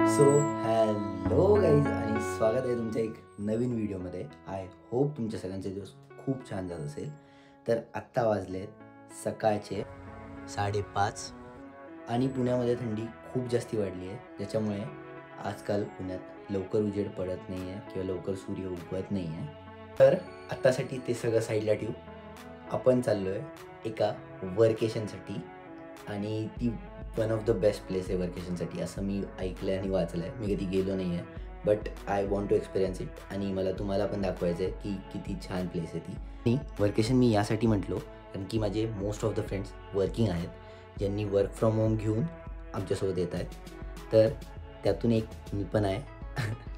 So hello guys आणि स्वागत आहे तुमच्या एक नवीन व्हिडिओमध्ये. आय होप तुमच्या सगळ्यांचे दिवस खूप छान जात असेल. तर आत्ता वाजलेत सकाळचे 5:30 आणि पुण्यामध्ये थंडी खूप जास्ती वाढली आहे, ज्याच्यामुळे आजकाल पुण्यात लवकर उजेड पडत नाही आहे किंवा लवकर सूर्य उगवत नाही आहे. तर आत्तासाठी ते सगळं साईडला ठेवू. आपण चाललो आहे एका वर्केशनसाठी आणि ती one of the best place आहे वर्केशनसाठी असं मी ऐकलं आहे आणि वाचलं आहे. मी कधी गेलो नाही आहे, but I want to experience it आणि मला तुम्हाला पण दाखवायचं आहे की किती छान प्लेस आहे ती. आणि वर्केशन मी यासाठी म्हटलो कारण की माझे most of the friends working आहेत, ज्यांनी वर्क फ्रॉम होम घेऊन आमच्यासोबत येत आहेत. तर त्यातून एक मी पण आहे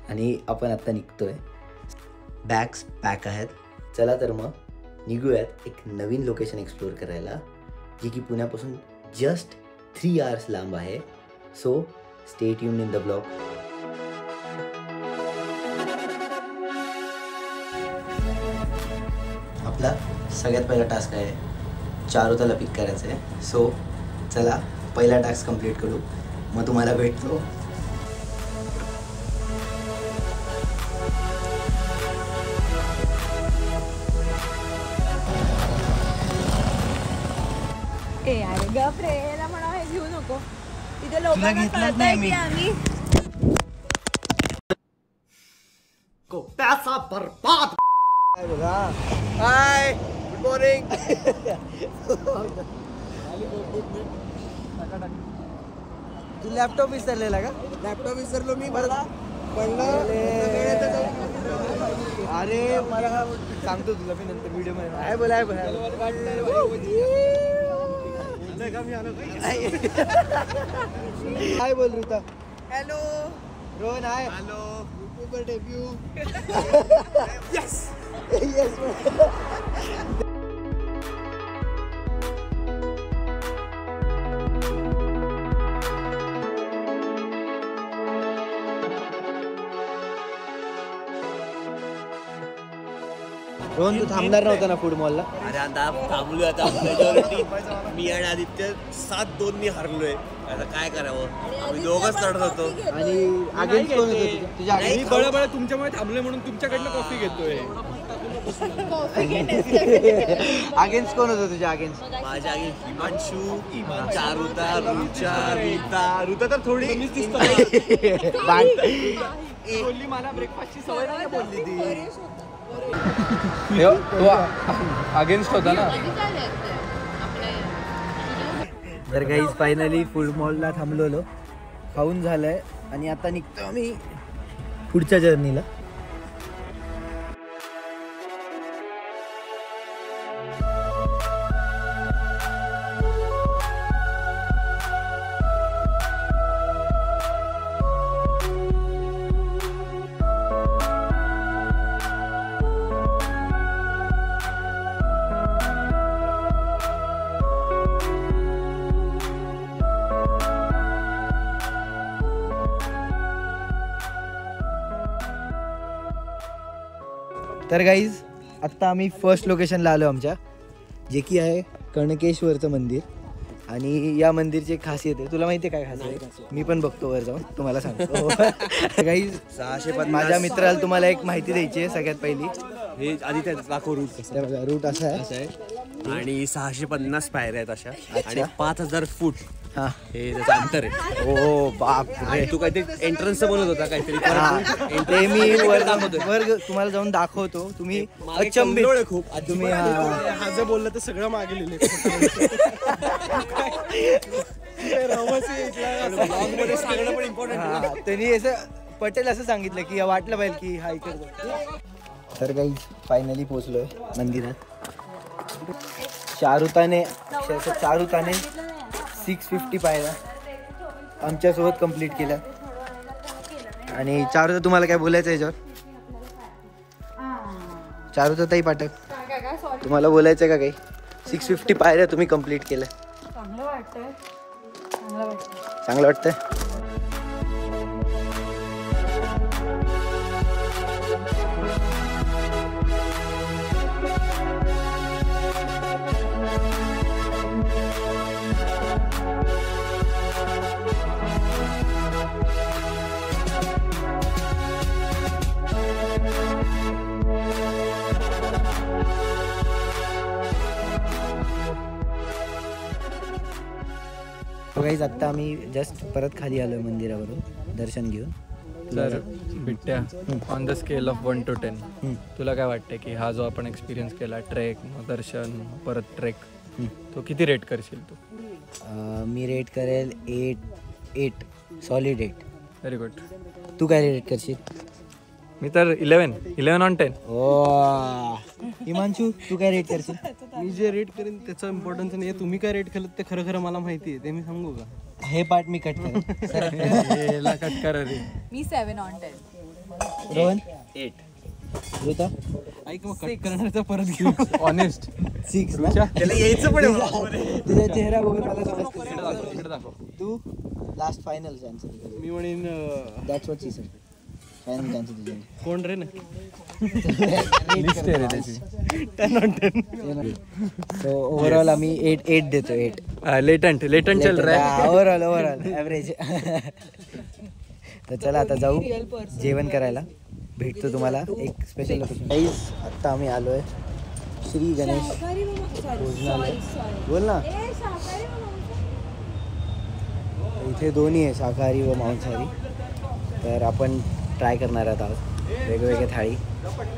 आणि आपण आत्ता निघतो आहे. बॅग्स पॅक आहेत. चला तर मग निघूयात एक नवीन लोकेशन एक्सप्लोअर करायला, जी की पुण्यापासून जस्ट 3 hours लांब आहे. So stay tuned in the blog. आपला सगळ्यात पहिला टास्क आहे चारुताला पिक करायचं आहे. सो चला पहिला टास्क कंप्लीट करू, मग तुम्हाला भेटतो. ए अरे गप रे, याला म्हणा हे घेऊ नको. तिथे लोकांना कळतंय की आम्ही को पैसा बर्बाद. हाय बघा. Hi good morning. तू लॅपटॉप विसरलेला का? लॅपटॉप विसरलो मी. मला अरे मला सांगतो तुला मी नंतर व्हिडिओ मध्ये. काय बोलाय काय बोल Ruta. Hello Rohan. Hi hello. YouTuber debut. Yes yes. Rohan तू थांबणार नव्हता ना फूड मॉलला? अरे आता थांबलो. आता मेजॉरिटी मी आणि आदित्य 7-2 हरलोय. आता काय करावं, आम्ही दोघंच लढत होतो. आणि अगेन्स्ट कोण होतं तुझ्या? मी बळबळ तुमच्यामुळे थांबलोय म्हणून तुमच्याकडनं कॉफी घेतोय. अगेन्स्ट कोण होतं तुझ्या? अगेन्स्ट माझ्या आगी हिमांशू, चारुता, ऋता तर थोडी बोलली मला ब्रेकफास्टची सवय नाही बोलली ती. तो अगेन्स्ट होता ना. तर गाईज फायनली फूड मॉलला थांबलेलो, खाऊन झालंय आणि आता निघतो आम्ही पुढच्या जर्नीला. तर गाईज आत्ता आम्ही फर्स्ट लोकेशनला आलो आमच्या, जे की आहे कणकेश्वरचं मंदिर. आणि या मंदिरची एक खासियत आहे. तुला माहिती आहे काय खासियत आहे? मी पण बघतो वर जाऊन तुम्हाला सांगतो. गाईज 650 माझ्या मित्राला तुम्हाला एक माहिती द्यायची आहे सगळ्यात पहिली. हे आदित्य दाखव रूट कसं आहे. रूट असा आहे आणि 650 पायऱ्या आहेत अशा आणि 5000 फूट हा हे त्याचं अंतर आहे. ओ बाप रे. तू काहीतरी एंट्रन्स बनवत होता काहीतरी. ते मी वर तुम्हाला जाऊन दाखवतो. तुम्ही अचंबित खूप. तुम्ही हा जर बोललं तर सगळं मागे लिहिले. सांगणं पण इम्पॉर्टंट. त्यांनी असं पटेल असं सांगितलं की वाटलं पाहिजे की हा इकडे. तर काही फायनली पोचलोय मंदिरात. चारुताने 650 पायऱ्या आमच्यासोबत कंप्लीट केल्या. आणि चारुता तुम्हाला काय बोलायचं याच्यावर? चारुता ताई पाठक तुम्हाला बोलायचं का काही? 650 पायऱ्या तुम्ही कंप्लीट केल्या. चांगलं वाटतंय. गाईज आत्ता आम्ही जस्ट परत खाली आलो आहे मंदिरावरून दर्शन घेऊन. तर Bittya on the scale of 1 to 10 तुला काय वाटतं की हा जो आपण एक्सपिरियन्स केला ट्रेक दर्शन परत ट्रेक तो किती रेट करशील तू? मी रेट करेल 8 सॉलिड 8. Very good. तू काय रेट करशील? मी तर 11 on 10. ओ हिमांशू तू काय रेट करशील? मी जे रेट करेन त्याचा इम्पॉर्टन्स नाही. तुम्ही काय रेट केलं ते खरं खरं मला माहिती आहे, ते मी सांगू का? हे पार्ट मी कट करेन. याला कट करा रे. मी 7 on 10. रोहन 8. ऋता ऐक मग कट करण्याचा परत घेऊ. ऑनेस्ट 6. त्याला यायचं पण तुझा चेहरा बघून मला समजतं. इकडे दाखव. तू लास्ट फायनल आन्सर. मी म्हणेन that's what she sed. Final answer तुझे. कोण रे ना लिस्ट आहे रे त्याची. 10 on 10. सो ओव्हरऑल आम्ही 8 देतो. 8 लेटंट चल रे. Overall average. तर चला आता जाऊ जेवण करायला. भेटतो तुम्हाला एक स्पेशल लोकेशन. गाईज आत्ता आम्ही आलो आहे श्री गणेश भोजनालय. बोल ना. इथे दोन्ही आहे शाकाहारी व मांसाहारी. तर आपण ट्राय करणार आहोत आज वेगवेगळ्या थाळी.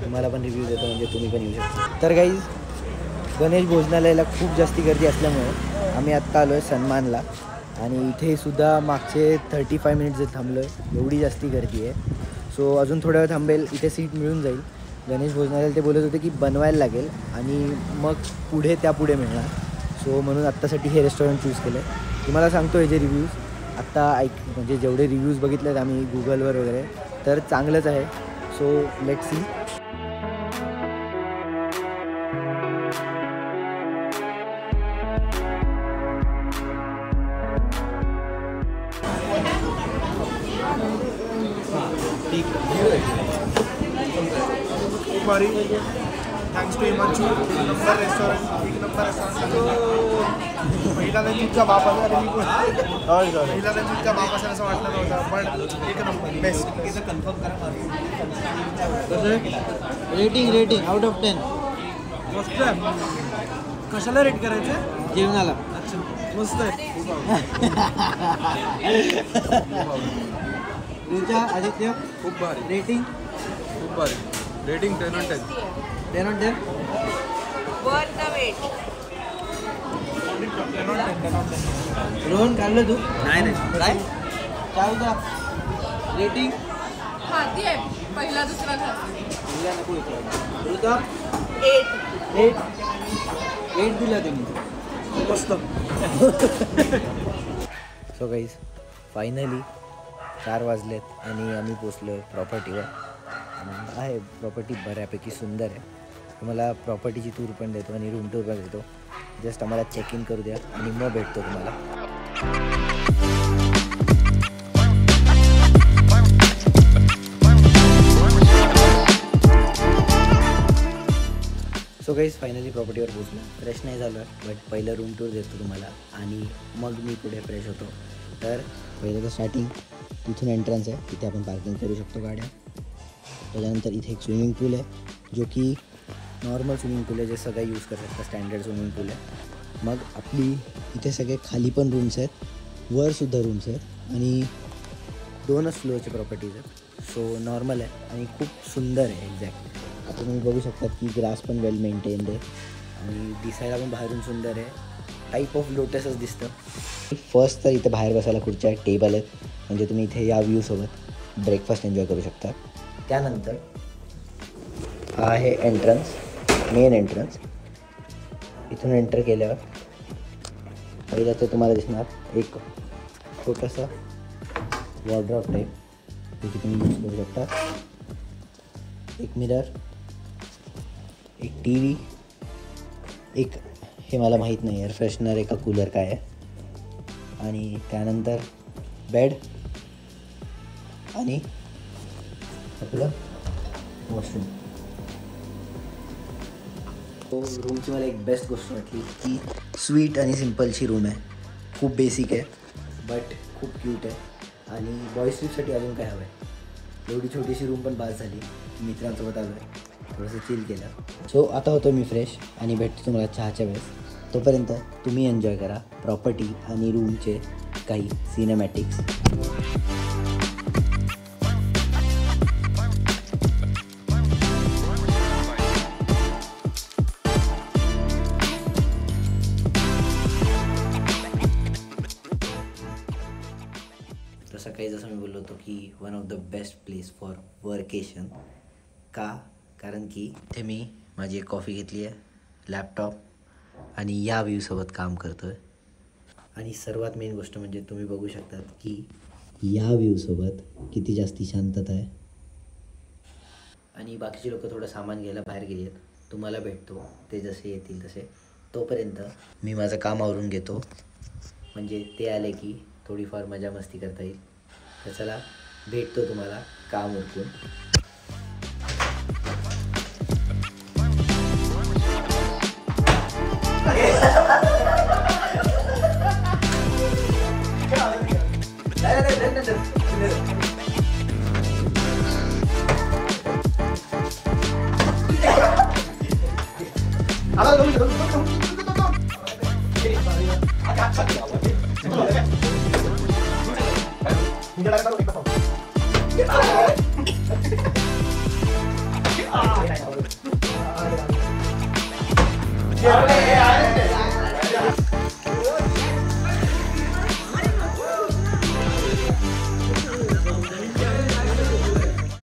तुम्हाला पण रिव्ह्यू देतो म्हणजे तुम्ही पण येऊ शकता. तर गाईज गणेश भोजनालयाला खूप जास्ती गर्दी असल्यामुळे आम्ही आत्ता आलो आहे सन्मानला. आणि इथे सुद्धा मागचे 35 मिनिट्स थांबलो आहे. एवढी जास्ती गर्दी आहे. सो अजून थोडा वेळ थांबेल. इथे सीट मिळून जाईल. गणेश भोजनालयाला ते बोलत होते की बनवायला लागेल आणि मग पुढे मिळणार. सो म्हणून आत्तासाठी हे रेस्टॉरंट चूज केलं आहे. तुम्हाला सांगतो हे जे रिव्ह्यूज आत्ता म्हणजे जेवढे रिव्ह्यूज बघितलेत आम्ही गुगलवर वगैरे तर चांगलंच आहे. So let's see. Thanks to Himanshu. Number restaurant एक नंबर रेस्टॉरंट. पहिला लंचचा बाप आला अरे मी पहिला लंचचा बाप असेल असं वाटलं नव्हतं पण एक नंबर बेस्ट. कन्फर्म करा. Rating out of 10. मस्त आहे. कशाला रेट करायचं? जेवणाला. अच्छा मस्त आहे. आदित्य खूप भारी. रेटिंग खूप भारी. Rating 10 on 10. 10 on 10. Worth the wait. Rohan काढलं तू? नाही काय होता रेटिंग? खाती आहे पहिला दुसरा खाती. ऋता 8 दिला तुम्ही. मस्त. सो गाईज फायनली 4 वाजलेत आणि आम्ही पोचलो प्रॉपर्टीवर. आहे प्रॉपर्टी बऱ्यापैकी सुंदर आहे. तुम्हाला प्रॉपर्टीची टूर पण देतो आणि रूम टूर पण देतो. जस्ट आम्हाला चेक इन करू द्या आणि मग भेटतो तुम्हाला. सो गाईज फायनली प्रॉपर्टीवर पोचलो. फ्रेश नाही झालो आहे बट पहिलं रूम टूर देतो तुम्हाला आणि मग मी पुढे फ्रेश होतो. तर पहिलं तर स्टार्टिंग तिथून एंट्रन्स आहे. तिथे आपण पार्किंग करू शकतो गाड्या. त्याच्यानंतर इथे एक स्विमिंग पूल आहे जो की नॉर्मल स्विमिंग पूल आहे जे सगळं यूज करू शकतात. स्टँडर्ड स्विमिंग पूल आहे. मग आपली इथे सगळे खाली पण रूम्स आहेत वरसुद्धा रूम्स आहेत आणि 2च फ्लोअरचे प्रॉपर्टीज आहेत. सो नॉर्मल आहे आणि खूप सुंदर आहे. एक्झॅक्ट आता तुम्ही बघू शकतात की ग्रास पण वेल मेंटेन्ड आहे आणि दिसायला पण बाहेरून सुंदर आहे. टाईप ऑफ लोटसच दिसतं. फर्स्ट तर इथे बाहेर बसायला खुर्च्या आहेत, टेबल आहेत म्हणजे तुम्ही इथे या व्ह्यूसोबत ब्रेकफास्ट एन्जॉय करू शकता. त्यानंतर हा आहे एंट्रन्स, मेन एंट्रन्स. इथून एंटर केल्यावर पहिलं तर तुम्हाला दिसणार एक छोटासा वॉर्डरोब टाईप तिथे तुम्ही यूज करू शकता. एक मिरर, एक टी व्ही, एक हे मला माहीत नाही एअर फ्रेशनर आहे का कूलर काय आहे, आणि त्यानंतर बेड आणि आपलं वॉशरूम. तो रूमची मला एक बेस्ट गोष्ट वाटली की स्वीट आणि सिम्पलची रूम आहे. खूप बेसिक आहे बट खूप क्यूट आहे आणि बॉयज ट्रिपसाठी अजून काय हवं आहे. एवढी छोटीशी रूम पण बास झाली. मित्रांसोबत आलो आहे, थोडंसं चिल केलं. सो आता होतो मी फ्रेश आणि भेटतो तुम्हाला चहाच्या वेळेस. तोपर्यंत तुम्ही एन्जॉय करा प्रॉपर्टी आणि रूमचे काही सिनेमॅटिक्स. तर सकाळी जसं मी बोललो होतो की one of the best place for workation. का? कारण की इथे मी माझी एक कॉफी घेतली आहे, लॅपटॉप आणि या व्ह्यूसोबत काम करतो आहे. आणि सर्वात मेन गोष्ट म्हणजे तुम्ही बघू शकतात की या व्ह्यूसोबत किती जास्ती शांतता आहे. आणि बाकीचे लोक थोडं सामान घ्यायला बाहेर गेले आहेत. तुम्हाला भेटतो ते जसे येतील तसे. तोपर्यंत मी माझं काम आवरून घेतो, म्हणजे ते आले की थोडीफार मजा मस्ती करता येईल. तर चला भेटतो तुम्हाला काम उरकून. आता